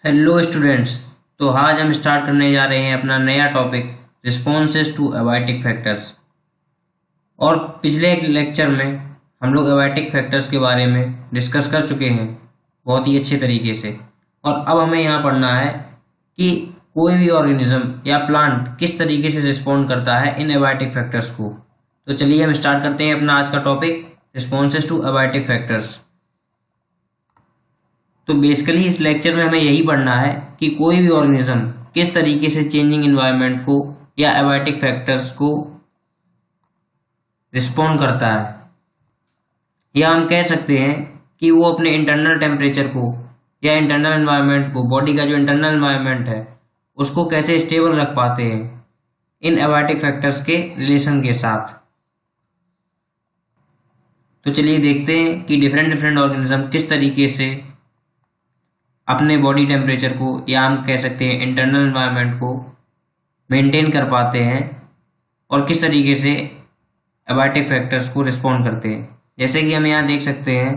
Hello students. तो आज हम स्टार्ट करने जा रहे हैं अपना नया topic responses to abiotic factors. और पिछले लेक्चर में हम लोग एबायोटिक फैक्टर्स के बारे में डिस्कस कर चुके हैं बहुत ही अच्छे तरीके से। और अब हमें यहाँ पढ़ना है कि कोई भी ऑर्गेनिज्म या प्लांट किस तरीके से रिस्पॉन्ड करता है इन एबायोटिक फैक्टर्स को। तो चलिए हम स्टार्ट करते हैं अपना आज का topic responses to abiotic factors. तो बेसिकली इस लेक्चर में हमें यही पढ़ना है कि कोई भी ऑर्गेनिज्म किस तरीके से चेंजिंग एनवायरनमेंट को या एबायोटिक फैक्टर्स को रिस्पॉन्ड करता है, या हम कह सकते हैं कि वो अपने इंटरनल टेम्परेचर को या इंटरनल एनवायरनमेंट को, बॉडी का जो इंटरनल एनवायरनमेंट है उसको कैसे स्टेबल रख पाते हैं इन एबायोटिक फैक्टर्स के रिलेशन के साथ। तो चलिए देखते हैं कि डिफरेंट डिफरेंट ऑर्गेनिज्म किस तरीके से अपने बॉडी टेम्परेचर को या हम कह सकते हैं इंटरनल एनवायरनमेंट को मेंटेन कर पाते हैं और किस तरीके से एबायोटिक फैक्टर्स को रिस्पॉन्ड करते हैं। जैसे कि हम यहाँ देख सकते हैं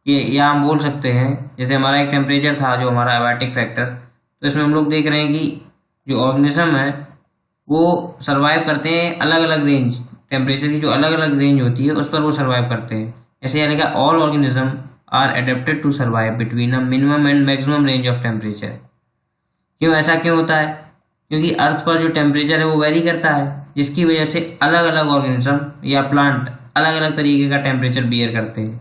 कि या हम बोल सकते हैं जैसे हमारा एक टेम्परेचर था जो हमारा एबायोटिक फैक्टर, तो इसमें हम लोग देख रहे हैं कि जो ऑर्गेनिज्म है वो सर्वाइव करते हैं अलग अलग रेंज, टेम्परेचर की जो अलग अलग रेंज होती है उस पर वो सर्वाइव करते हैं। जैसे यहाँ लिखा all organism are adapted to survive between a minimum and maximum range of temperature. क्यों ऐसा क्यों होता है? क्योंकि अर्थ पर जो टेम्परेचर है वो वेरी करता है, जिसकी वजह से अलग अलग ऑर्गेनिज्म या प्लांट अलग अलग तरीके का टेम्परेचर बियर करते हैं।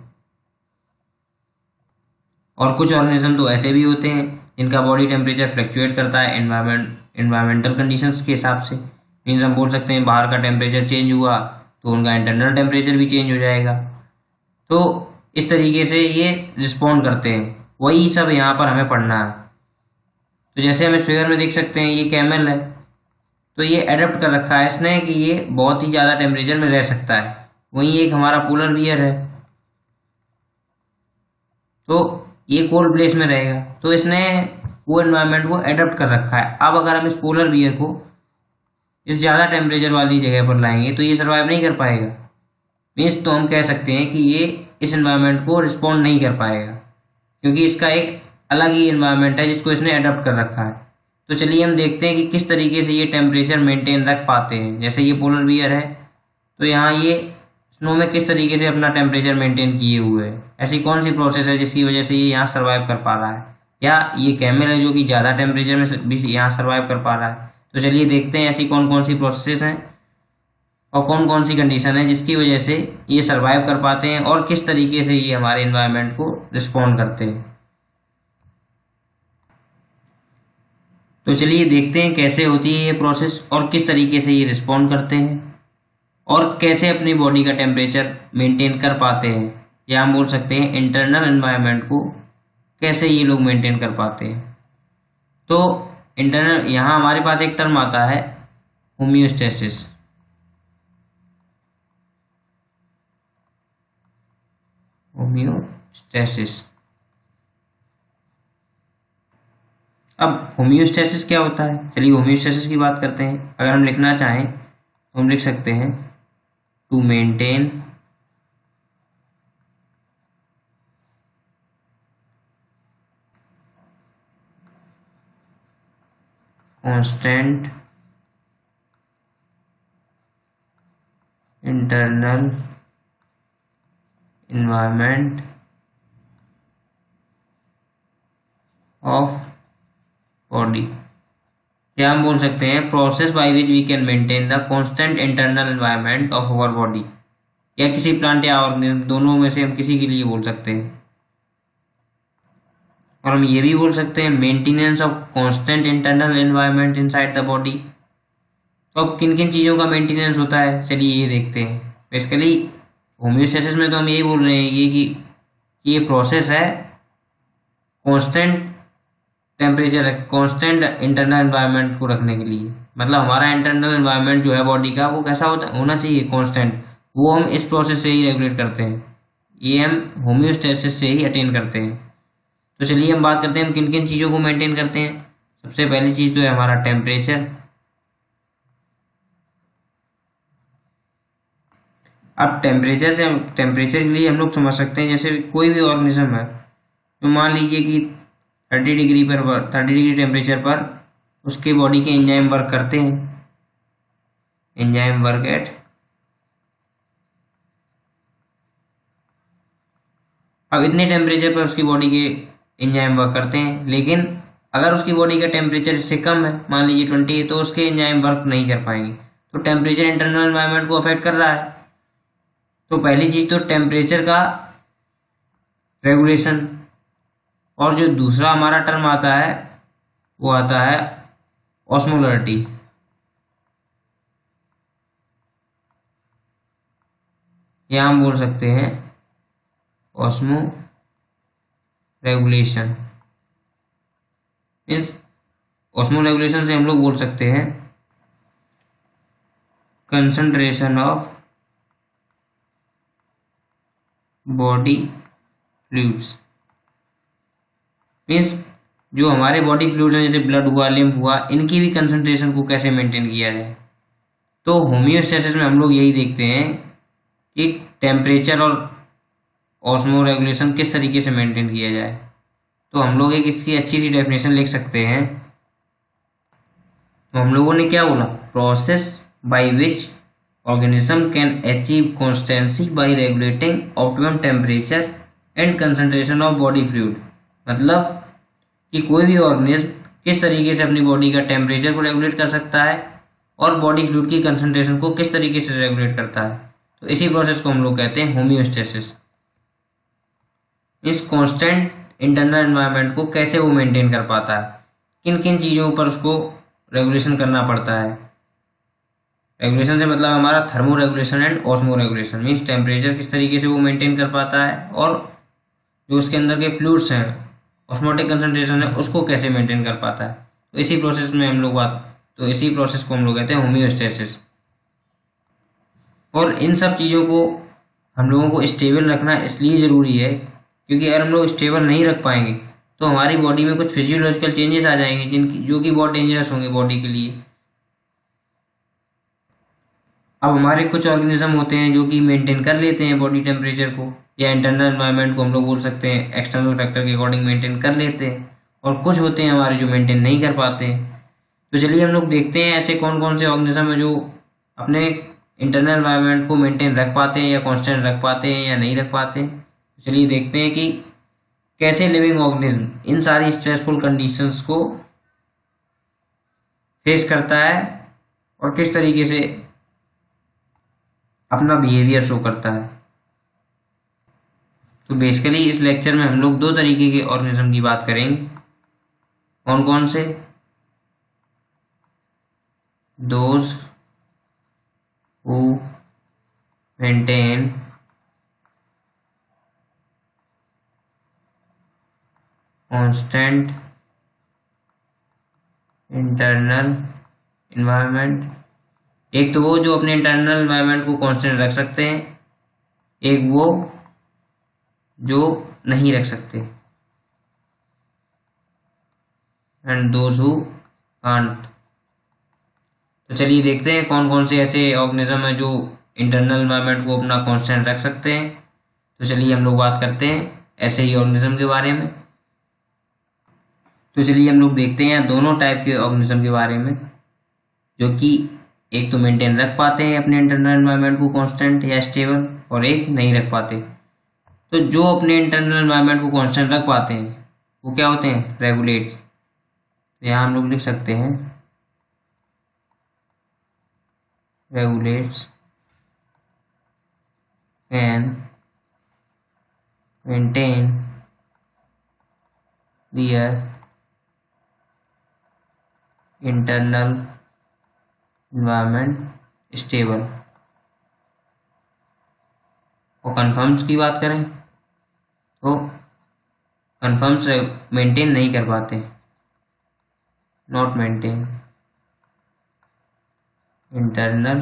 और कुछ ऑर्गेनिज्म तो ऐसे भी होते हैं जिनका बॉडी टेम्परेचर फ्लक्चुएट करता है एनवायरमेंटल कंडीशंस के हिसाब से। मीन्स हम बोल सकते हैं बाहर का टेम्परेचर चेंज हुआ तो उनका इंटरनल टेम्परेचर भी चेंज हो जाएगा। तो इस तरीके से ये रिस्पॉन्ड करते हैं, वही सब यहाँ पर हमें पढ़ना है। तो जैसे हम इस फिगर में देख सकते हैं ये कैमल है, तो ये एडेप्ट कर रखा है इसने कि ये बहुत ही ज़्यादा टेम्परेचर में रह सकता है। वहीं एक हमारा पोलर बियर है तो ये कोल्ड प्लेस में रहेगा, तो इसने वो एनवायरनमेंट को एडेप्ट कर रखा है। अब अगर हम इस पोलर बियर को इस ज़्यादा टेम्परेचर वाली जगह पर लाएंगे तो ये सर्वाइव नहीं कर पाएगा। मीन्स तो हम कह सकते हैं कि ये इस एनवायरनमेंट को रिस्पॉन्ड नहीं कर पाएगा क्योंकि इसका एक अलग ही एनवायरनमेंट है जिसको इसने अडॉप्ट कर रखा है। तो चलिए हम देखते हैं कि किस तरीके से ये टेम्परेचर मेंटेन रख पाते हैं। जैसे ये पोलर बियर है तो यहाँ ये स्नो में किस तरीके से अपना टेम्परेचर मेंटेन किए हुए है, ऐसी कौन सी प्रोसेस है जिसकी वजह से ये यहाँ सर्वाइव कर पा रहा है। या ये कैमल है जो कि ज़्यादा टेम्परेचर में भी यहाँ सर्वाइव कर पा रहा है। तो चलिए देखते हैं ऐसी कौन कौन सी प्रोसेस हैं और कौन कौन सी कंडीशन है जिसकी वजह से ये सर्वाइव कर पाते हैं और किस तरीके से ये हमारे एनवायरनमेंट को रिस्पॉन्ड करते हैं। तो चलिए देखते हैं कैसे होती है ये प्रोसेस और किस तरीके से ये रिस्पॉन्ड करते हैं और कैसे अपनी बॉडी का टेम्परेचर मेंटेन कर पाते हैं, या हम बोल सकते हैं इंटरनल एनवायरनमेंट को कैसे ये लोग मेंटेन कर पाते हैं। तो इंटरनल यहाँ हमारे पास एक टर्म आता है होम्योस्टेसिस। होम्योस्टेसिस। अब होम्योस्टेसिस क्या होता है, चलिए होम्योस्टेसिस की बात करते हैं। अगर हम लिखना चाहें तो हम लिख सकते हैं to maintain constant internal environment of body, या हम बोल सकते हैं process by which we can maintain the constant internal environment of our body, या किसी प्लांट या ऑर्गेनिज्म दोनों में से हम किसी के लिए बोल सकते हैं। और हम ये भी बोल सकते हैं maintenance of constant internal environment inside the body. तो अब किन किन चीज़ों का मेंटेनेंस होता है चलिए ये देखते हैं। बेसिकली होम्योस्टेसिस में तो हम यही बोल रहे हैं ये कि ये प्रोसेस है constant temperature, constant internal environment को रखने के लिए। मतलब हमारा इंटरनल एनवायरनमेंट जो है बॉडी का वो कैसा होना चाहिए, कांस्टेंट। वो हम इस प्रोसेस से ही रेगुलेट करते हैं, ये हम होम्योस्टेसिस से ही अटेन करते हैं। तो चलिए हम बात करते हैं हम किन किन चीज़ों को मेंटेन करते हैं। सबसे पहली चीज़ तो है हमारा टेम्परेचर। अब टेम्परेचर के लिए हम लोग समझ सकते हैं जैसे कोई भी ऑर्गेनिज्म है, तो मान लीजिए कि 30 डिग्री टेम्परेचर पर उसके बॉडी के एंजाइम वर्क करते हैं। एंजाइम वर्क एट, अब इतने टेम्परेचर पर उसकी बॉडी के एंजाइम वर्क करते हैं, लेकिन अगर उसकी बॉडी का टेम्परेचर इससे कम है, मान लीजिए 20 है, तो उसके एंजाइम वर्क नहीं कर पाएंगे। तो टेम्परेचर इंटरनल एनवायरनमेंट को अफेक्ट कर रहा है। तो पहली चीज तो टेम्परेचर का रेगुलेशन, और जो दूसरा हमारा टर्म आता है वो आता है ऑस्मोलरिटी। या हम बोल सकते हैं ऑस्मो रेगुलेशन। ऑस्मो रेगुलेशन से हम लोग बोल सकते हैं concentration of body fluids. Means जो हमारे बॉडी फ्लूइड्स हैं, जैसे ब्लड हुआ, लिम्फ हुआ, इनकी भी कंसंट्रेशन को कैसे मेंटेन किया जाए। तो होम्योस्टेसिस में हम लोग यही देखते हैं कि टेम्परेचर और ऑस्मो रेगुलेशन किस तरीके से मेंटेन किया जाए। तो हम लोग एक इसकी अच्छी सी डेफिनेशन लिख सकते हैं। तो हम लोगों ने क्या बोला, process by which organism can achieve constituency bye regulating optimum temperature and concentration of body fluid. मतलब कि कोई भी ऑर्गेनिज्म किस तरीके से अपनी बॉडी का टेम्परेचर को रेगुलेट कर सकता है और बॉडी फ्लूइड की कंसंट्रेशन को किस तरीके से रेगुलेट करता है। तो इसी प्रोसेस को हम लोग कहते हैं होम्योस्टेसिस। इस कांस्टेंट इंटरनल एनवायरनमेंट को कैसे वो मेंटेन कर पाता है, किन किन चीज़ों पर उसको रेगुलेशन करना पड़ता है। रेगुलेशन से मतलब हमारा thermo regulation and osmo regulation. Means temperature किस तरीके से वो मेंटेन कर पाता है और जो उसके अंदर के फ्लूइड्स हैं, ऑस्मोटिक कंसंट्रेशन है, उसको कैसे मेंटेन कर पाता है। तो इसी प्रोसेस को हम लोग कहते हैं होम्योस्टेसिस। और इन सब चीज़ों को हम लोगों को स्टेबल रखना इसलिए ज़रूरी है क्योंकि अगर हम लोग स्टेबल नहीं रख पाएंगे तो हमारी बॉडी में कुछ फिजियोलॉजिकल चेंजेस आ जाएंगे जो कि बहुत डेंजरस होंगे बॉडी के लिए। अब हमारे कुछ ऑर्गेनिज्म होते हैं जो कि मेंटेन कर लेते हैं बॉडी टेम्परेचर को, या इंटरनल एनवायरनमेंट को हम लोग बोल सकते हैं एक्सटर्नल फैक्टर के अकॉर्डिंग मेंटेन कर लेते हैं, और कुछ होते हैं हमारे जो मेंटेन नहीं कर पाते हैं। तो चलिए हम लोग देखते हैं ऐसे कौन कौन से ऑर्गेनिज्म है जो अपने इंटरनल एनवायरनमेंट को मेंटेन रख पाते हैं या कांस्टेंट रख पाते हैं या नहीं रख पाते। चलिए देखते हैं कि कैसे लिविंग ऑर्गेनिज्म इन सारी स्ट्रेसफुल कंडीशंस को फेस करता है और किस तरीके से अपना बिहेवियर शो करता है। तो बेसिकली इस लेक्चर में हम लोग दो तरीके के ऑर्गेनिज्म की बात करेंगे। कौन कौन से? Those who maintain constant internal environment. एक तो वो जो अपने इंटरनल एनवायरनमेंट को कांस्टेंट रख सकते हैं, एक वो जो नहीं रख सकते, एंड दोज हु कांट। तो चलिए देखते हैं कौन कौन से ऐसे ऑर्गेनिज्म है जो इंटरनल एनवायरनमेंट को अपना कांस्टेंट रख सकते हैं। तो चलिए हम लोग बात करते हैं ऐसे ही ऑर्गेनिज्म के बारे में। तो चलिए हम लोग देखते हैं दोनों टाइप के ऑर्गेनिज्म के बारे में, जो कि एक तो मेंटेन रख पाते हैं अपने इंटरनल एनवायरनमेंट को कांस्टेंट या स्टेबल, और एक नहीं रख पाते। तो जो अपने इंटरनल एनवायरनमेंट को कांस्टेंट रख पाते हैं वो क्या होते हैं? रेगुलेट्स। तो यहाँ हम लोग लिख सकते हैं regulates can maintain their internal environment stable. और कन्फर्म्स की बात करें तो कन्फर्म्स मेंटेन नहीं कर पाते, not maintain internal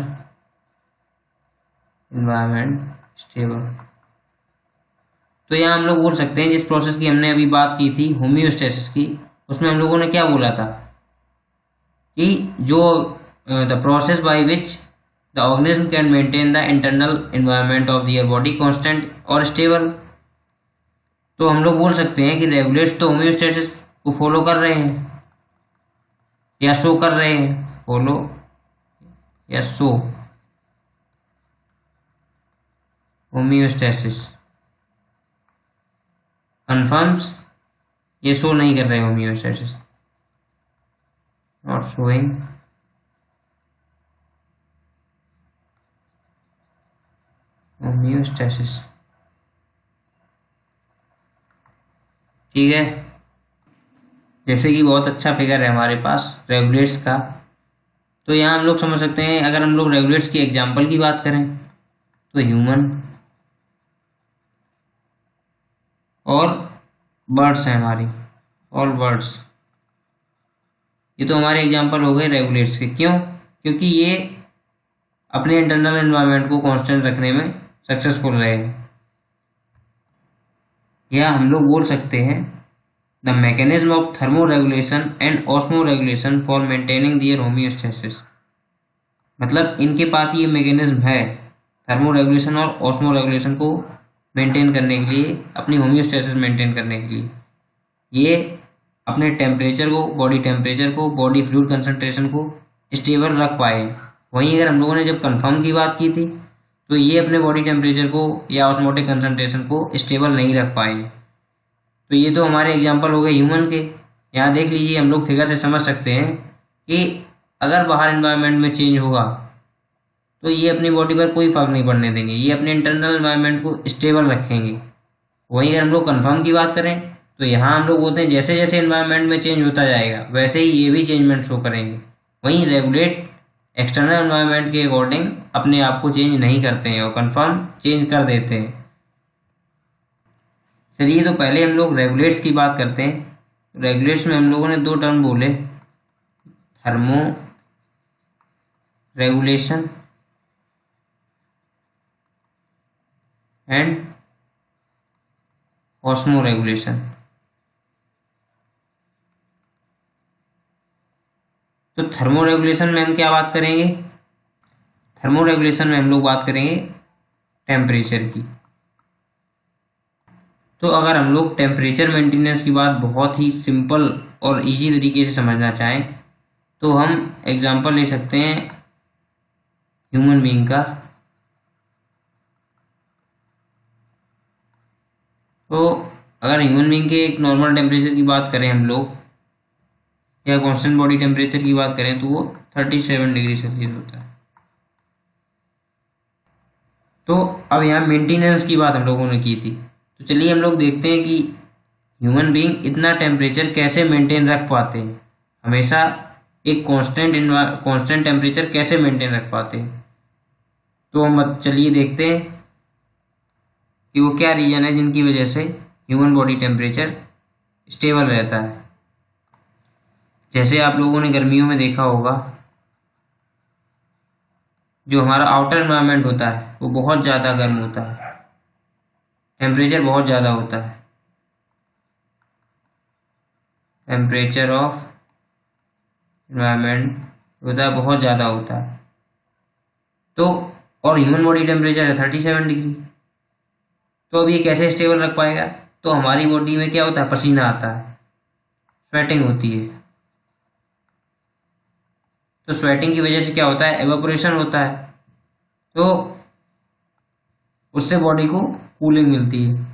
environment stable. तो यहाँ हम लोग बोल सकते हैं जिस प्रोसेस की हमने अभी बात की थी होम्योस्टेसिस की, उसमें हम लोगों ने क्या बोला था कि जो the process by which the organism can maintain the internal environment of their body constant और स्टेबल। तो हम लोग बोल सकते हैं कि रेगुलेट्स तो होम्योस्टेसिस को फॉलो कर रहे हैं या शो कर रहे हैं, फॉलो या शो होम्योस्टेसिस, कन्फर्म्स, ये शो नहीं कर रहे होम्योस्टेसिस, नॉट शोइंग होम्योस्टेसिस। ठीक है, जैसे कि बहुत अच्छा फिगर है हमारे पास रेगुलेट्स का, तो यहाँ हम लोग समझ सकते हैं, अगर हम लोग रेगुलेट्स की एग्जांपल की बात करें तो ह्यूमन और बर्ड्स हैं हमारी, ऑल बर्ड्स, ये तो हमारे एग्जांपल हो गए रेगुलेट्स के। क्यों? क्योंकि ये अपने इंटरनल एनवायरनमेंट को कांस्टेंट रखने में सक्सेसफुल रहे हैं। या हम लोग बोल सकते हैं the mechanism of thermoregulation and osmoregulation for maintaining their homeostasis, मतलब इनके पास ये मैकेनिज्म है थर्मोरेगुलेशन और ऑस्मोरेगुलेशन को मेंटेन करने के लिए, अपनी होम्योस्टेसिस मेंटेन करने के लिए। ये अपने टेम्परेचर को, बॉडी टेम्परेचर को, बॉडी फ्लूइड कंसंट्रेशन को स्टेबल रख पाए। वहीं अगर हम लोगों ने जब कन्फर्म की बात की थी तो ये अपने बॉडी टेम्परेचर को या ऑस्मोटिक कंसंट्रेशन को स्टेबल नहीं रख पाए। तो ये तो हमारे एग्जांपल हो गए ह्यूमन के। यहाँ देख लीजिए, हम लोग फिगर से समझ सकते हैं कि अगर बाहर एनवायरनमेंट में चेंज होगा तो ये अपनी बॉडी पर कोई फर्क नहीं पड़ने देंगे, ये अपने इंटरनल एनवायरनमेंट को स्टेबल रखेंगे। वहीं अगर हम लोग कन्फर्म की बात करें तो यहाँ हम लोग बोलते हैं जैसे जैसे एनवायरनमेंट में चेंज होता जाएगा वैसे ही ये भी चेंजमेंट शो करेंगे। वहीं रेगुलेट एक्सटर्नल एनवायरनमेंट के अकॉर्डिंग अपने आप को चेंज नहीं करते हैं और कंफर्म चेंज कर देते हैं। चलिए, तो पहले हम लोग रेगुलेट्स की बात करते हैं। रेगुलेट्स में हम लोगों ने दो टर्म बोले, thermo regulation and osmo regulation. तो थर्मो रेगुलेशन में हम क्या बात करेंगे? थर्मो रेगुलेशन में हम लोग बात करेंगे टेम्परेचर की। तो अगर हम लोग टेम्परेचर मेंटेनेंस की बात बहुत ही सिंपल और इजी तरीके से समझना चाहें तो हम एग्जांपल ले सकते हैं ह्यूमन बीइंग का। तो अगर ह्यूमन बीइंग के एक नॉर्मल टेम्परेचर की बात करें हम लोग, या कांस्टेंट बॉडी टेम्परेचर की बात करें तो वो 37 डिग्री सेल्सियस होता है। तो अब यहाँ मेंटेनेंस की बात हम लोगों ने की थी, तो चलिए हम लोग देखते हैं कि ह्यूमन बीइंग इतना टेम्परेचर कैसे मेंटेन रख पाते हैं, हमेशा एक कांस्टेंट टेम्परेचर कैसे मेंटेन रख पाते हैं। तो हम चलिए देखते हैं कि वो क्या रीजन है जिनकी वजह से ह्यूमन बॉडी टेम्परेचर स्टेबल रहता है। जैसे आप लोगों ने गर्मियों में देखा होगा, जो हमारा आउटर एनवायरनमेंट होता है वो बहुत ज़्यादा गर्म होता है, टेम्परेचर बहुत ज़्यादा होता है, टेम्परेचर ऑफ एनवायरनमेंट होता है बहुत ज़्यादा होता है। तो और ह्यूमन बॉडी टेम्परेचर है 37 डिग्री। तो अब ये कैसे स्टेबल रख पाएगा? तो हमारी बॉडी में क्या होता है, पसीना आता है, स्वेटिंग होती है। तो स्वेटिंग की वजह से क्या होता है, एवापोरेशन होता है, तो उससे बॉडी को कूलिंग मिलती है।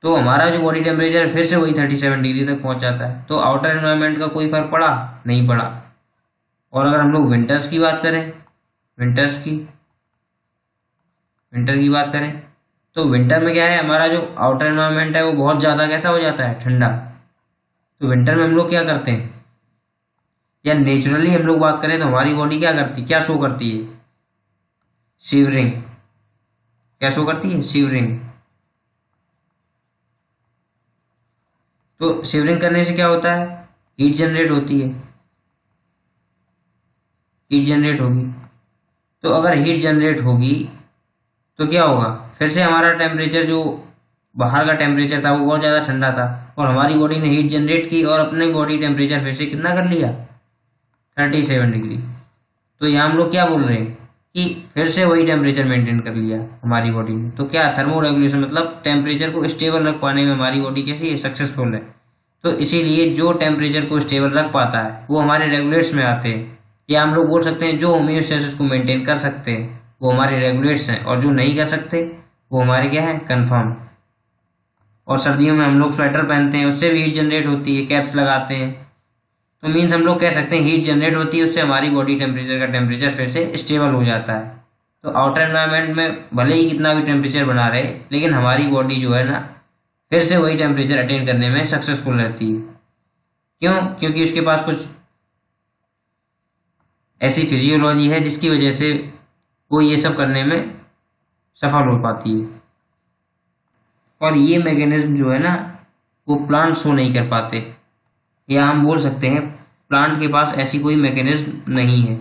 तो हमारा जो बॉडी टेम्परेचर फिर से वही 37 डिग्री तक पहुंच जाता है। तो आउटर एनवायरनमेंट का कोई फर्क पड़ा? नहीं पड़ा। और अगर हम लोग विंटर्स की बात करें, विंटर की बात करें तो विंटर में क्या है, हमारा जो आउटर एनवायरनमेंट है वो बहुत ज़्यादा कैसा हो जाता है, ठंडा। तो विंटर में हम लोग क्या करते हैं, या नेचुरली हम लोग बात करें तो हमारी बॉडी क्या करती है, क्या शो करती है, शिवरिंग। क्या शो करती है, शिवरिंग। तो शिवरिंग करने से क्या होता है, हीट जनरेट होती है, हीट जनरेट होगी। तो अगर हीट जनरेट होगी तो क्या होगा, फिर से हमारा टेम्परेचर जो बाहर का टेम्परेचर था वो बहुत ज़्यादा ठंडा था और हमारी बॉडी ने हीट जनरेट की और अपने बॉडी टेम्परेचर फिर से कितना कर लिया, 37 डिग्री। तो यहाँ हम लोग क्या बोल रहे हैं कि फिर से वही टेम्परेचर मेंटेन कर लिया हमारी बॉडी ने। तो क्या थर्मो रेगुलेशन मतलब टेम्परेचर को स्टेबल रख पाने में हमारी बॉडी कैसी है, सक्सेसफुल है। तो इसीलिए जो टेम्परेचर को स्टेबल रख पाता है वो हमारे रेगुलेट्स में आते हैं, या हम लोग बोल सकते हैं जो होम्योस्टेसिस को मेंटेन कर सकते हैं वो हमारे रेगुलेट्स हैं, और जो नहीं कर सकते वो हमारे क्या है, कन्फर्म। और सर्दियों में हम लोग स्वेटर पहनते हैं, उससे भी हीट जनरेट होती है, कैप्स लगाते हैं। तो मीन्स हम लोग कह सकते हैं हीट जनरेट होती है, उससे हमारी बॉडी टेम्परेचर का टेम्परेचर फिर से स्टेबल हो जाता है। तो आउटर एनवायरनमेंट में भले ही कितना भी टेम्परेचर बना रहे, लेकिन हमारी बॉडी जो है ना फिर से वही टेम्परेचर अटेन करने में सक्सेसफुल रहती है। क्यों? क्योंकि उसके पास कुछ ऐसी फिजियोलॉजी है जिसकी वजह से वो ये सब करने में सफल हो पाती है। और ये मैकेनिज्म जो है ना वो प्लांट शो नहीं कर पाते, या हम बोल सकते हैं प्लांट के पास ऐसी कोई मैकेनिज्म नहीं है।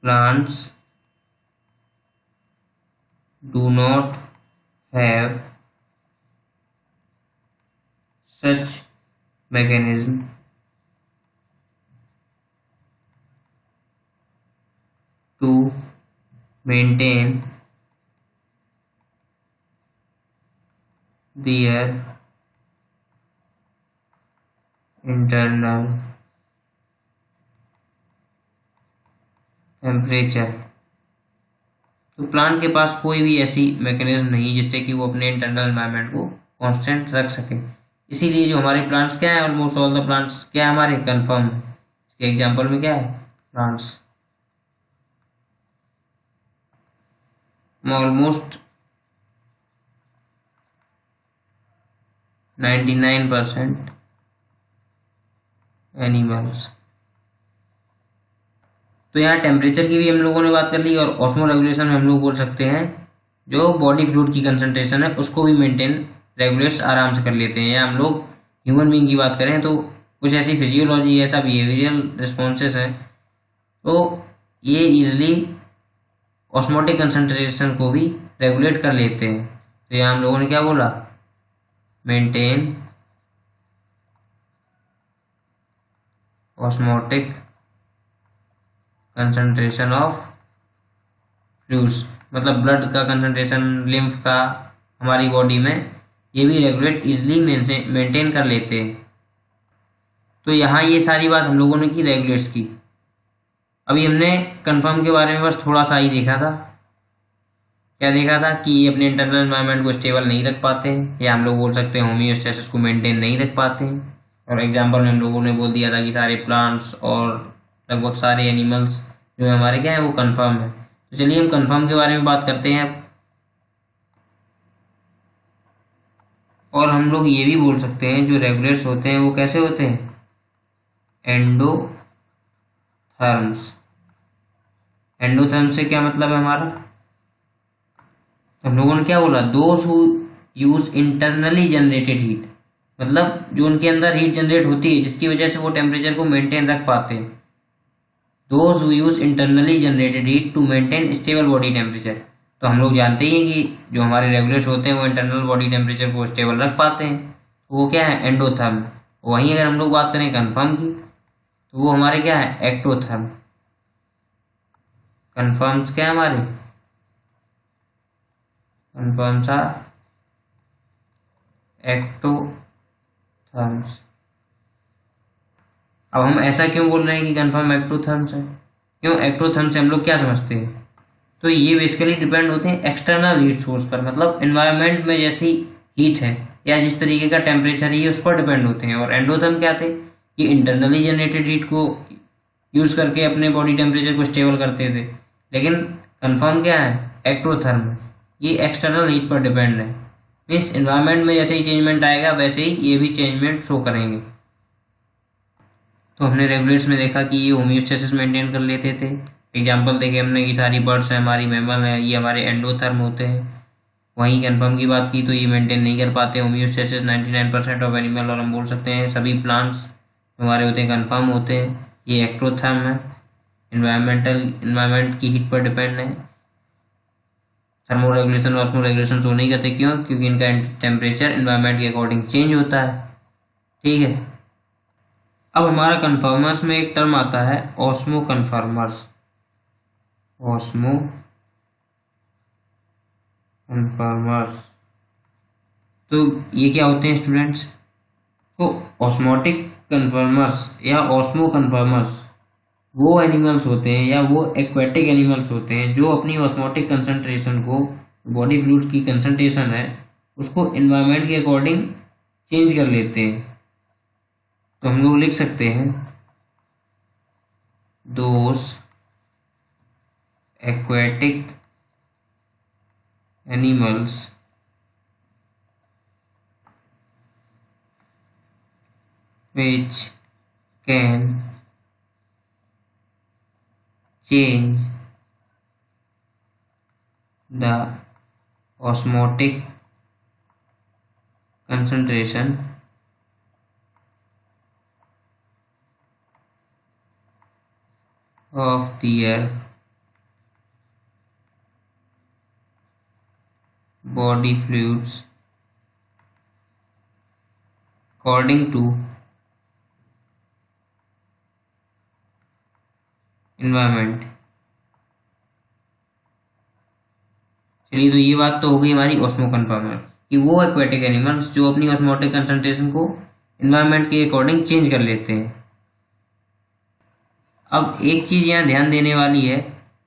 Plants do not have such mechanism to maintain their internal temperature। तो प्लांट के पास कोई भी ऐसी मैकेनिज्म नहीं जिससे कि वो अपने इंटरनल एनवायरनमेंट को कांस्टेंट रख सके। इसीलिए जो हमारे प्लांट्स क्या है, ऑलमोस्ट ऑल द प्लांट्स क्या है हमारे, कन्फर्म है। इसके एग्जांपल में क्या है, प्लांट्स ऑलमोस्ट 99% एनिमल्स। तो यहाँ टेम्परेचर की भी हम लोगों ने बात कर ली, और ऑस्मो रेगुलेशन में हम लोग बोल सकते हैं जो बॉडी फ्लूइड की कंसंट्रेशन है उसको भी मेंटेन रेगुलेट्स आराम से कर लेते हैं। या हम लोग ह्यूमन बीइंग की बात करें तो कुछ ऐसी फिजियोलॉजी, ऐसा बिहेवियरल रिस्पॉन्सेस है तो ये इजिली ऑस्मोटिक कंसंट्रेशन को भी रेगुलेट कर लेते हैं। तो यहाँ हम लोगों ने क्या बोला, maintain osmotic concentration of fluids, मतलब ब्लड का कंसंट्रेशन, लिम्फ का हमारी बॉडी में, ये भी रेगुलेट इजिली मेंटेन कर लेते हैं। तो यहाँ ये सारी बात हम लोगों ने की रेगुलेट्स की। अभी हमने कंफर्म के बारे में बस थोड़ा सा ही देखा था। क्या देखा था कि ये अपने इंटरनल एनवायरनमेंट को स्टेबल नहीं रख पाते हैं, या हम लोग बोल सकते हैं होम्योस्टेसिस को मेंटेन नहीं रख पाते हैं। और एग्जांपल में हम लोगों ने बोल दिया था कि सारे प्लांट्स और लगभग सारे एनिमल्स जो है हमारे क्या है, वो कंफर्म है। तो चलिए हम कंफर्म के बारे में बात करते हैं। और हम लोग ये भी बोल सकते हैं जो रेगुलेट्स होते हैं वो कैसे होते हैं, एंडोथर्म्स। एंडोथर्म से क्या मतलब है हमारा, हम लोगों ने क्या बोला, those who use internally generated heat, मतलब जो उनके अंदर हीट जनरेट होती है जिसकी वजह से वो टेम्परेचर को मेंटेन रख पाते हैं। Those who use internally generated heat to maintain stable body temperature. तो हम लोग जानते ही हैं कि जो हमारे रेगुलेटर्स होते हैं वो इंटरनल बॉडी टेम्परेचर को स्टेबल रख पाते हैं, तो वो क्या है, एंडोथर्म। वहीं अगर हम लोग बात करें कन्फर्म की तो वो हमारे क्या है, एक्टोथर्म। कन्फर्म्स क्या है हमारे, कन्फर्म्स आर एक्टोथर्म्स। अब हम ऐसा क्यों बोल रहे हैं कि कन्फर्म एक्टोथर्म्स है, क्यों एक्टोथर्म से हम लोग क्या समझते हैं, तो ये बेसिकली डिपेंड होते हैं एक्सटर्नल हीट सोर्स पर, मतलब एनवायरनमेंट में जैसी हीट है या जिस तरीके का टेम्परेचर है उस पर डिपेंड होते हैं। और एंडोथर्म क्या थे, ये इंटरनली जनरेटेड हीट को यूज करके अपने बॉडी टेम्परेचर को स्टेबल करते थे। लेकिन कन्फर्म क्या है, एक्टोथर्म, ये एक्सटर्नल हीट पर डिपेंड है। मीन्स एनवायरनमेंट में जैसे ही चेंजमेंट आएगा वैसे ही ये भी चेंजमेंट शो करेंगे। तो हमने रेगुलेट्स में देखा कि ये होम्योस्टेसिस मेंटेन कर लेते थे। एग्जाम्पल देखे हमने कि सारी बर्ड्स हैं हमारी, मैमल हैं, ये हमारे एंडोथर्म होते हैं। वहीं कन्फर्म की बात की तो ये मेंटेन नहीं कर पाते होम्योस्टेसिस 99% ऑफ एनिमल, और हम बोल सकते हैं सभी प्लांट्स हमारे होते हैं कन्फर्म होते हैं, ये एक्टोथर्म है, एनवायरमेंट की हीट पर डिपेंड है। थर्मो रेगुलेशन और ऑस्मो रेगुलेशन शो नहीं करते, क्यों, क्योंकि इनका टेम्परेचर एनवायरमेंट के अकॉर्डिंग चेंज होता है। ठीक है, अब हमारा कन्फर्मर्स में एक टर्म आता है ऑस्मो कन्फर्मर्स। Osmo conformers. तो ये क्या होते हैं स्टूडेंट्स? तो ऑस्मोटिक कन्फर्मर्स या ऑस्मो कन्फर्मर्स वो एनिमल्स होते हैं या वो एक्वेटिक एनिमल्स होते हैं जो अपनी ऑस्मोटिक कंसंट्रेशन को, बॉडी फ्लूइड की कंसंट्रेशन है उसको एनवायरनमेंट के अकॉर्डिंग चेंज कर लेते हैं। तो हम लोग लिख सकते हैं those aquatic animals which can change the osmotic concentration of their body fluids according to environment। चलिए, तो ये बात तो हो गई हमारी ऑस्मो कन्फर्मर कि वो एक्वेटिक एनिमल्स जो अपनी ऑस्मोटिक कंसंट्रेशन को एनवायरनमेंट के अकॉर्डिंग चेंज कर लेते हैं। अब एक चीज यहाँ ध्यान देने वाली है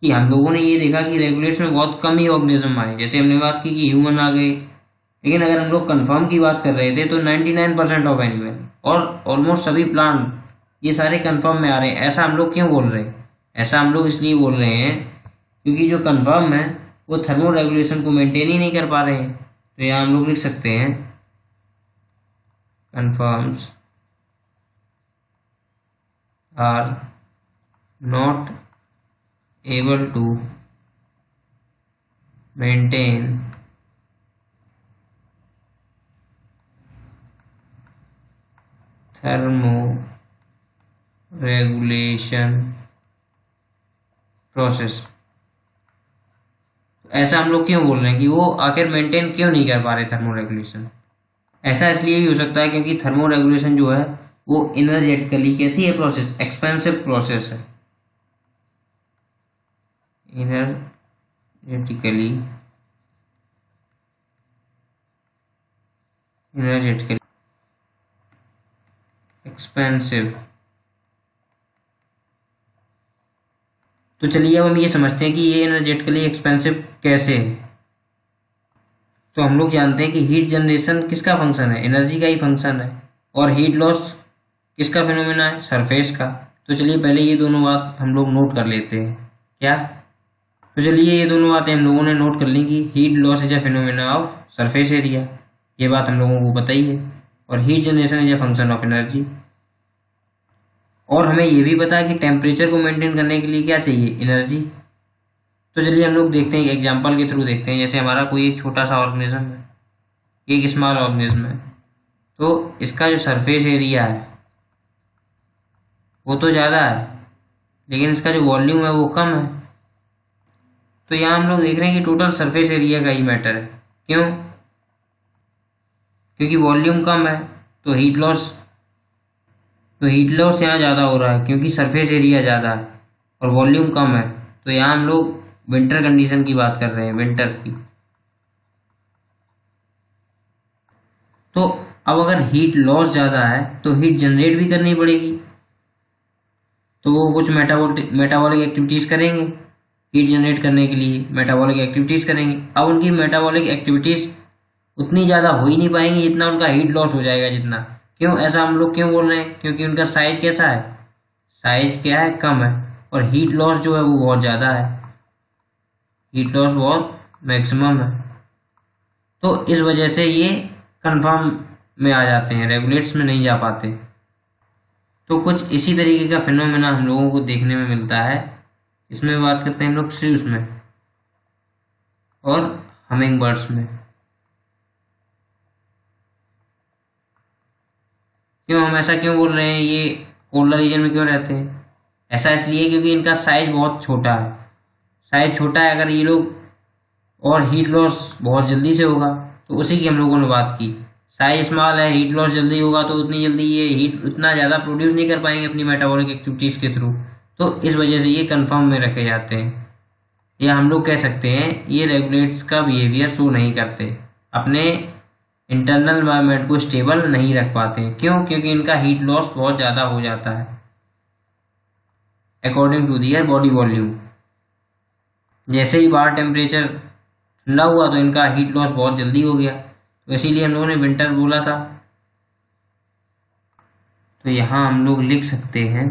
कि हम लोगों ने ये देखा कि रेगुलेट्स में बहुत कम ही ऑर्गेनिज्म आए, जैसे हमने बात की कि ह्यूमन आ गए, लेकिन अगर हम लोग कंफर्म की बात कर रहे थे तो 99% ऑफ एनिमल और ऑलमोस्ट सभी प्लांट ये सारे कंफर्म में आ रहे हैं। ऐसा हम लोग क्यों बोल रहे हैं? ऐसा हम लोग इसलिए बोल रहे हैं क्योंकि जो कंफर्म है वो थर्मो रेगुलेशन को मेंटेन ही नहीं कर पा रहे हैं। तो यहाँ हम लोग लिख सकते हैं conformers are not able to maintain thermoregulation process. ऐसा हम लोग क्यों बोल रहे हैं कि वो आखिर मेंटेन क्यों नहीं कर पा रहे थर्मो रेगुलेशन? ऐसा इसलिए भी हो सकता है क्योंकि थर्मो रेगुलेशन जो है वो एनर्जेटिकली कैसी है प्रोसेस? एक्सपेंसिव प्रोसेस है। Energetically expensive. तो चलिए अब हम ये समझते हैं कि ये एनर्जेटिकली एक्सपेंसिव कैसे है। तो हम लोग जानते हैं कि हीट जनरेशन किसका फंक्शन है? एनर्जी का ही फंक्शन है। और हीट लॉस किसका फिनोमेना है? सरफेस का। तो चलिए पहले ये दोनों बात हम लोग नोट कर लेते हैं। क्या? तो चलिए ये दोनों बातें हम लोगों ने नोट कर ली कि heat loss is a phenomena of surface area, ये बात हम लोगों को पता ही है। और heat generation is a function of energy. और हमें ये भी पता है कि टेम्परेचर को मेंटेन करने के लिए क्या चाहिए? एनर्जी। तो चलिए हम लोग देखते हैं, एग्जांपल के थ्रू देखते हैं। जैसे हमारा कोई एक छोटा सा ऑर्गेनिज्म है, एक स्मॉल ऑर्गेनिज्म है, तो इसका जो सरफेस एरिया है वो तो ज़्यादा है लेकिन इसका जो वॉल्यूम है वो कम है। तो यहाँ हम लोग देख रहे हैं कि टोटल सरफेस एरिया का ही मैटर है। क्यों? क्योंकि वॉल्यूम कम है तो हीट लॉस यहाँ ज़्यादा हो रहा है क्योंकि सरफेस एरिया ज़्यादा है और वॉल्यूम कम है। तो यहाँ हम लोग विंटर कंडीशन की बात कर रहे हैं, विंटर की। तो अब अगर हीट लॉस ज़्यादा है तो हीट जनरेट भी करनी पड़ेगी, तो वो कुछ मेटाबॉलिक एक्टिविटीज़ करेंगे। हीट जनरेट करने के लिए मेटाबॉलिक एक्टिविटीज़ करेंगे। अब उनकी मेटाबॉलिक एक्टिविटीज़ उतनी ज़्यादा हो ही नहीं पाएंगी जितना उनका हीट लॉस हो जाएगा जितना। क्यों? ऐसा हम लोग क्यों बोल रहे हैं? क्योंकि उनका साइज कैसा है? साइज क्या है? कम है। और हीट लॉस जो है वो बहुत ज़्यादा है, हीट लॉस बहुत मैक्सिमम है। तो इस वजह से ये कंफर्म में आ जाते हैं, रेगुलेट्स में नहीं जा पाते। तो कुछ इसी तरीके का फिनोमेना हम लोगों को देखने में मिलता है। इसमें बात करते हैं हम लोग श्रीव्स में और हमिंग बर्ड्स में। क्यों हम ऐसा क्यों बोल रहे हैं? ये पोलर रीजन में क्यों रहते हैं? ऐसा इसलिए क्योंकि इनका साइज बहुत छोटा है। साइज छोटा है अगर ये लोग, और हीट लॉस बहुत जल्दी से होगा, तो उसी की हम लोगों ने बात की। साइज स्मॉल है, हीट लॉस जल्दी होगा, तो उतनी जल्दी ये हीट उतना ज़्यादा प्रोड्यूस नहीं कर पाएंगे अपनी मेटाबॉलिक एक्टिविटीज़ के थ्रू। तो इस वजह से ये कंफर्म में रखे जाते हैं। या हम लोग कह सकते हैं ये रेगुलेटर्स का बिहेवियर शो नहीं करते, अपने इंटरनल एनवायरनमेंट को स्टेबल नहीं रख पाते। क्यों? क्योंकि इनका हीट लॉस बहुत ज़्यादा हो जाता है according to their body volume. जैसे ही बाहर टेम्परेचर ठंडा हुआ तो इनका हीट लॉस बहुत जल्दी हो गया, तो इसीलिए हम लोगों ने विंटर बोला था। तो यहाँ हम लोग लिख सकते हैं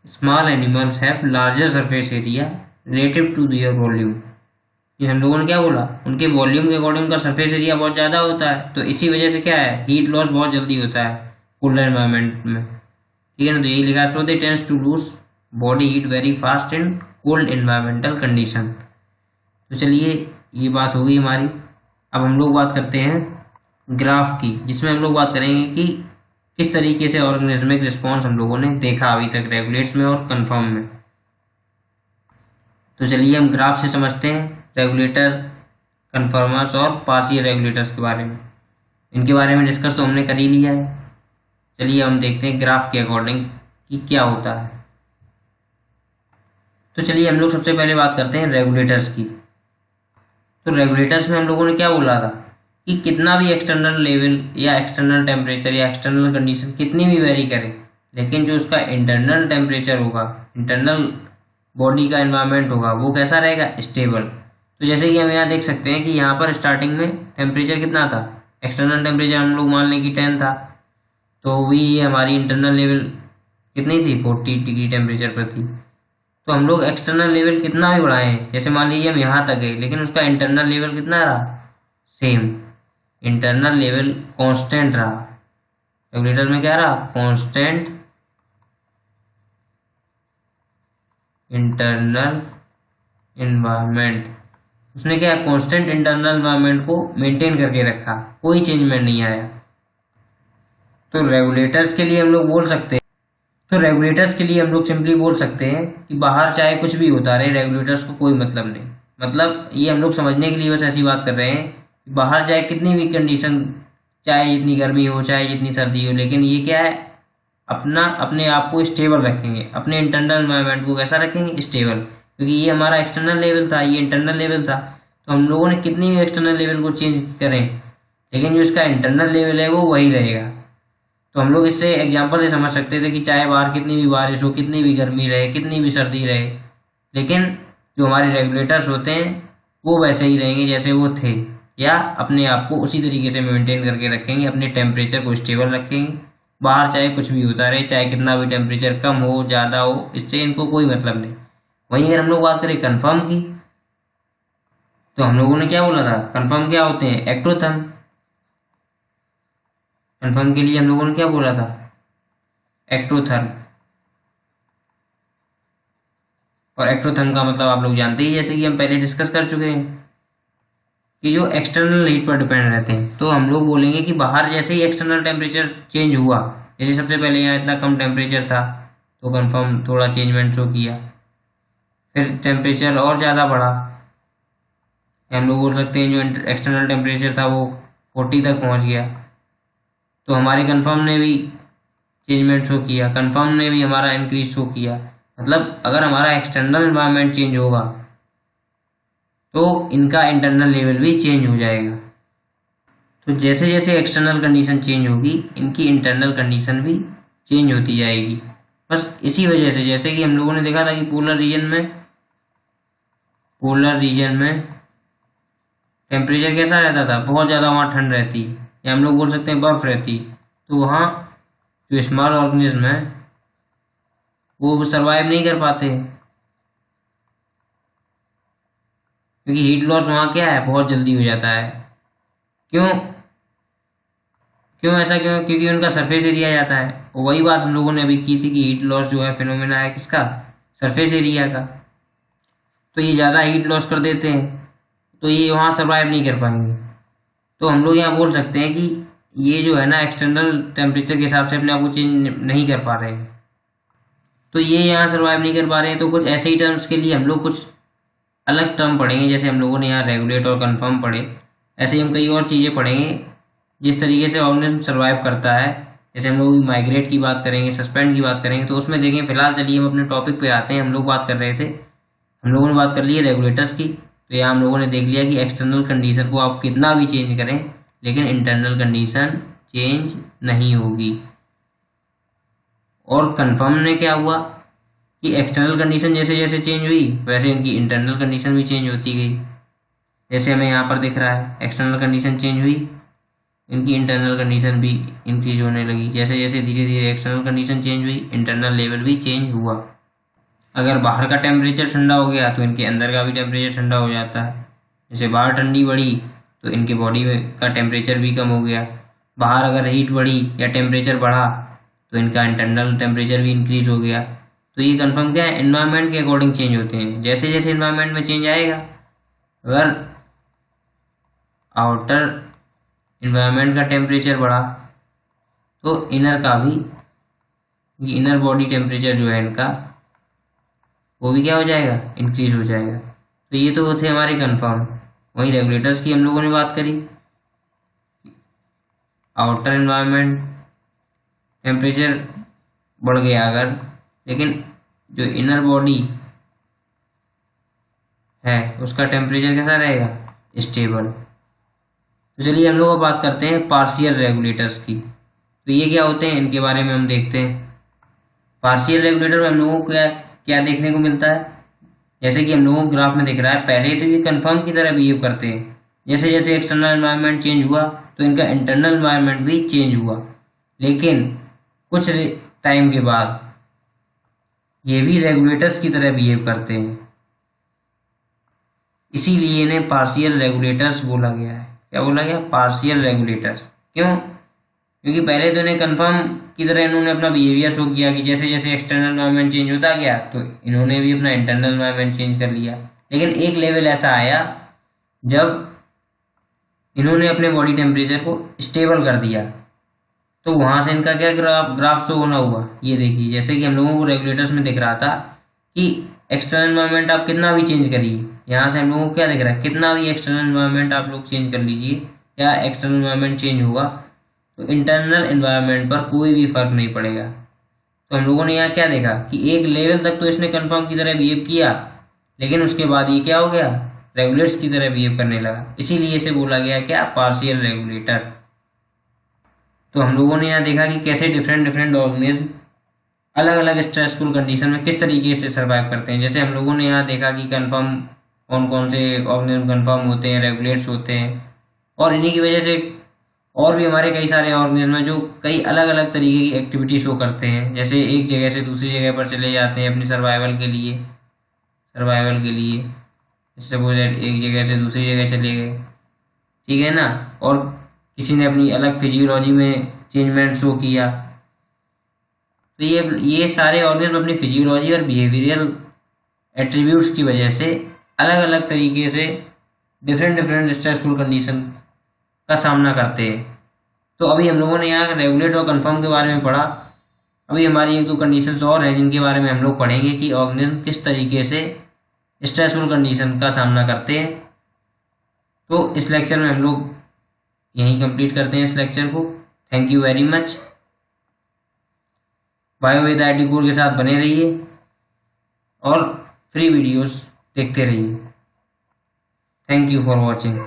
small animals have larger surface area relative to their volume. ये हम लोगों ने क्या बोला, उनके वॉल्यूम के अकॉर्डिंग उनका सरफेस एरिया बहुत ज़्यादा होता है, तो इसी वजह से क्या है, हीट लॉस बहुत जल्दी होता है कोल्ड एनवायरनमेंट में। ठीक है ना, तो यही लिखा, so they tends to lose body heat very fast in cold environmental condition. तो चलिए ये बात हो गई हमारी। अब हम लोग बात करते हैं ग्राफ की, जिसमें हम लोग बात करेंगे कि किस तरीके से ऑर्गेनिज्मिक रिस्पॉन्स हम लोगों ने देखा अभी तक रेगुलेट्स में और कन्फर्म में। तो चलिए हम ग्राफ से समझते हैं रेगुलेटर, कन्फर्मर्स और पार्शियल रेगुलेटर्स के बारे में। इनके बारे में डिस्कस तो हमने कर ही लिया है। चलिए हम देखते हैं ग्राफ के अकॉर्डिंग कि क्या होता है। तो चलिए हम लोग सबसे पहले बात करते हैं रेगुलेटर्स की। तो रेगुलेटर्स में हम लोगों ने क्या बोला था कि कितना भी एक्सटर्नल लेवल या एक्सटर्नल टेम्परेचर या एक्सटर्नल कंडीशन कितनी भी वेरी करे, लेकिन जो उसका इंटरनल टेम्परेचर होगा, इंटरनल बॉडी का एनवायरनमेंट होगा, वो कैसा रहेगा, स्टेबल। तो जैसे कि हम यहाँ देख सकते हैं कि यहाँ पर स्टार्टिंग में टेम्परेचर कितना था, एक्सटर्नल टेम्परेचर हम लोग मान लें कि 10 था, तो भी हमारी इंटरनल लेवल कितनी थी, 40 डिग्री टेम्परेचर पर थी। तो हम लोग एक्सटर्नल लेवल कितना भी बढ़ाएं, जैसे मान लीजिए हम यहाँ तक गए, लेकिन उसका इंटरनल लेवल कितना रहा, सेम, इंटरनल लेवल कांस्टेंट रहा। रेगुलेटर में क्या रहा, कांस्टेंट इंटरनल एनवायरनमेंट। उसने क्या, कांस्टेंट इंटरनल एनवायरनमेंट को मेंटेन करके रखा, कोई चेंजमेंट नहीं आया। तो रेगुलेटर्स के लिए हम लोग बोल सकते हैं, तो रेगुलेटर्स के लिए हम लोग सिंपली बोल सकते हैं कि बाहर चाहे कुछ भी होता रहे, रेगुलेटर्स को कोई मतलब नहीं। मतलब ये हम लोग समझने के लिए बस ऐसी बात कर रहे हैं कि बाहर चाहे कितनी भी कंडीशन, चाहे जितनी गर्मी हो, चाहे जितनी सर्दी हो, लेकिन ये क्या है, अपने आप को स्टेबल रखेंगे, अपने इंटरनल एनवायरनमेंट को कैसा रखेंगे, स्टेबल। क्योंकि ये हमारा एक्सटर्नल लेवल था, ये इंटरनल लेवल था, तो हम लोगों ने कितनी भी एक्सटर्नल लेवल को चेंज करें, लेकिन जो इसका इंटरनल लेवल है वो वही रहेगा। तो हम लोग इससे एग्जाम्पल से समझ सकते थे कि चाहे बाहर कितनी भी बारिश हो, कितनी भी गर्मी रहे, कितनी भी सर्दी रहे, लेकिन जो हमारे रेगुलेटर्स होते हैं वो वैसे ही रहेंगे जैसे वो थे, या अपने आप को उसी तरीके से मेंटेन करके रखेंगे, अपने टेम्परेचर को स्टेबल रखेंगे। बाहर चाहे कुछ भी होता रहे, चाहे कितना भी टेम्परेचर कम हो ज़्यादा हो, इससे इनको कोई मतलब नहीं। वहीं अगर हम लोग बात करें कन्फर्म की, तो हम लोगों ने क्या बोला था, कन्फर्म क्या होते हैं, एक्टोथर्म। कन्फर्म के लिए हम लोगों ने क्या बोला था, एक्टोथर्म। और एक्टोथर्म का मतलब आप लोग जानते ही, जैसे कि हम पहले डिस्कस कर चुके हैं कि जो एक्सटर्नल हीट पर डिपेंड रहते हैं। तो हम लोग बोलेंगे कि बाहर जैसे ही एक्सटर्नल टेम्परेचर चेंज हुआ, जैसे सबसे पहले यहाँ इतना कम टेम्परेचर था तो कन्फर्म थोड़ा चेंजमेंट शो किया, फिर टेम्परेचर और ज़्यादा बढ़ा, हम लोग बोल सकते हैं जो एक्सटर्नल टेम्परेचर था वो 40 तक पहुँच गया, तो हमारे कन्फर्म ने भी चेंजमेंट शो किया, कन्फर्म ने भी हमारा इंक्रीज शो किया। मतलब अगर हमारा एक्सटर्नल एनवायरनमेंट चेंज होगा तो इनका इंटरनल लेवल भी चेंज हो जाएगा। तो जैसे जैसे एक्सटर्नल कंडीशन चेंज होगी, इनकी इंटरनल कंडीशन भी चेंज होती जाएगी। बस इसी वजह से, जैसे कि हम लोगों ने देखा था कि पोलर रीजन में टेम्परेचर कैसा रहता था, बहुत ज़्यादा वहाँ ठंड रहती, या हम लोग बोल सकते हैं बर्फ रहती, तो वहाँ जो स्मॉल ऑर्गेनिज्म है वो सरवाइव नहीं कर पाते, क्योंकि हीट लॉस वहाँ क्या है, बहुत जल्दी हो जाता है। क्यों ऐसा क्यों, क्योंकि उनका सरफेस एरिया जाता है। और वही बात हम लोगों ने अभी की थी कि हीट लॉस जो है फिनोमेना है किसका, सरफेस एरिया का। तो ये ज़्यादा हीट लॉस कर देते हैं तो ये वहाँ सरवाइव नहीं कर पाएंगे। तो हम लोग यहाँ बोल सकते हैं कि ये जो है ना, एक्सटर्नल टेम्परेचर के हिसाब से अपने आप को चेंज नहीं कर पा रहे हैं, तो ये यहाँ सरवाइव नहीं कर पा रहे हैं। तो कुछ ऐसे ही टर्म्स के लिए हम लोग कुछ अलग टर्म पढ़ेंगे, जैसे हम लोगों ने यहाँ रेगुलेट और कन्फर्म पढ़े, ऐसे ही हम कई और चीज़ें पढ़ेंगे जिस तरीके से ऑर्गेनिज्म सर्वाइव करता है। जैसे हम लोग माइग्रेट की बात करेंगे, सस्पेंड की बात करेंगे, तो उसमें देखें। फिलहाल चलिए हम अपने टॉपिक पे आते हैं। हम लोग बात कर रहे थे हम लोगों ने बात कर ली है रेगुलेटर्स की। तो यहाँ हम लोगों ने देख लिया कि एक्सटर्नल कंडीशन को आप कितना भी चेंज करें लेकिन इंटरनल कंडीशन चेंज नहीं होगी। और कंफर्म में क्या हुआ कि एक्सटर्नल कंडीशन जैसे जैसे चेंज हुई वैसे इनकी इंटरनल कंडीशन भी चेंज होती गई। जैसे हमें यहाँ पर दिख रहा है एक्सटर्नल कंडीशन चेंज हुई, इनकी इंटरनल कंडीशन भी इंक्रीज होने लगी। जैसे जैसे धीरे धीरे एक्सटर्नल कंडीशन चेंज हुई इंटरनल लेवल भी चेंज हुआ। अगर बाहर का टेम्परेचर ठंडा हो गया तो इनके अंदर का भी टेम्परेचर ठंडा हो जाता है। जैसे बाहर ठंडी बढ़ी तो इनके बॉडी में का टेम्परेचर भी कम हो गया। बाहर अगर हीट बढ़ी या टेम्परेचर बढ़ा तो इनका इंटरनल टेम्परेचर भी इंक्रीज हो गया। तो ये कंफर्म क्या है, एनवायरनमेंट के अकॉर्डिंग चेंज होते हैं। जैसे जैसे एनवायरनमेंट में चेंज आएगा, अगर आउटर एनवायरनमेंट का टेम्परेचर बढ़ा तो इनर का भी, इनर बॉडी टेम्परेचर जो है इनका वो भी क्या हो जाएगा, इंक्रीज हो जाएगा। तो ये तो थे हमारे कंफर्म। वहीं रेगुलेटर्स की हम लोगों ने बात करी, आउटर एनवायरनमेंट टेम्परेचर बढ़ गया अगर, लेकिन जो इनर बॉडी है उसका टेम्परेचर कैसा रहेगा, स्टेबल। तो चलिए हम लोग बात करते हैं पार्शियल रेगुलेटर्स की। तो ये क्या होते हैं इनके बारे में हम देखते हैं। पार्शियल रेगुलेटर में हम लोगों को क्या क्या देखने को मिलता है, जैसे कि हम लोगों को ग्राफ में दिख रहा है, पहले तो ये कंफर्म की तरह बिहेव करते हैं। जैसे जैसे एक्सटर्नल एनवायरनमेंट चेंज हुआ तो इनका इंटरनल एनवायरनमेंट भी चेंज हुआ, लेकिन कुछ टाइम के बाद ये भी रेगुलेटर्स की तरह बिहेव करते हैं। इसीलिए इन्हें पार्शियल रेगुलेटर्स बोला गया है। क्या बोला गया, पार्शियल रेगुलेटर्स। क्यों, क्योंकि पहले तो इन्हें कंफर्म की तरह इन्होंने अपना बिहेवियर शो किया कि जैसे जैसे एक्सटर्नल एनवायरनमेंट चेंज होता गया तो इन्होंने भी अपना इंटरनल एनवायरनमेंट चेंज कर लिया। लेकिन एक लेवल ऐसा आया जब इन्होंने अपने बॉडी टेम्परेचर को स्टेबल कर दिया, तो वहां से इनका क्या ग्राफ शो होना हुआ। ये देखिए, जैसे कि हम लोगों को रेगुलेटर्स में दिख रहा था कि एक्सटर्नल एनवायरनमेंट आप कितना भी चेंज करिए, यहाँ से हम लोगों को क्या दिख रहा है, कितना भी एक्सटर्नल एनवायरनमेंट आप लोग चेंज कर लीजिए या एक्सटर्नल एनवायरनमेंट चेंज होगा तो इंटरनल एनवायरनमेंट पर कोई भी फर्क नहीं पड़ेगा। तो हम लोगों ने यहाँ क्या देखा कि एक लेवल तक तो इसने कंफर्म की तरह बिहेव किया, लेकिन उसके बाद ये क्या हो गया, रेगुलेटर्स की तरह बिहेव करने लगा। इसीलिए इसे बोला गया क्या, पार्शियल रेगुलेटर। तो हम लोगों ने यहाँ देखा कि कैसे डिफरेंट डिफरेंट ऑर्गेनिज्म अलग अलग स्ट्रेसफुल कंडीशन में किस तरीके से सर्वाइव करते हैं। जैसे हम लोगों ने यहाँ देखा कि कंफर्म कौन कौन से ऑर्गेनिज्म कंफर्म होते हैं, रेगुलेट्स होते हैं, और इन्हीं की वजह से और भी हमारे कई सारे ऑर्गेनिज्म हैं जो कई अलग अलग तरीके की एक्टिविटी शो करते हैं। जैसे एक जगह से दूसरी जगह पर चले जाते हैं अपनी सर्वाइवल के लिए, सपोज एक जगह से दूसरी जगह चले गए, ठीक है ना, और किसी ने अपनी अलग फिजियोलॉजी में चेंजमेंट शो किया। तो ये सारे ऑर्गेनिज्म अपनी फिजियोलॉजी और बिहेवियरल एट्रीब्यूट्स की वजह से अलग अलग तरीके से डिफरेंट डिफरेंट स्ट्रेसफुल कंडीशन का सामना करते हैं। तो अभी हम लोगों ने यहाँ रेगुलेट और कंफर्म के बारे में पढ़ा। अभी हमारी एक दो कंडीशंस और हैं जिनके बारे में हम लोग पढ़ेंगे कि ऑर्गेनिज्म किस तरीके से स्ट्रेसफुल कंडीशन का सामना करते हैं। तो इस लेक्चर में हम लोग यहीं कंप्लीट करते हैं इस लेक्चर को। Thank you very much. Bioved IT core के साथ बने रहिए और फ्री वीडियोस देखते रहिए। Thank you for watching.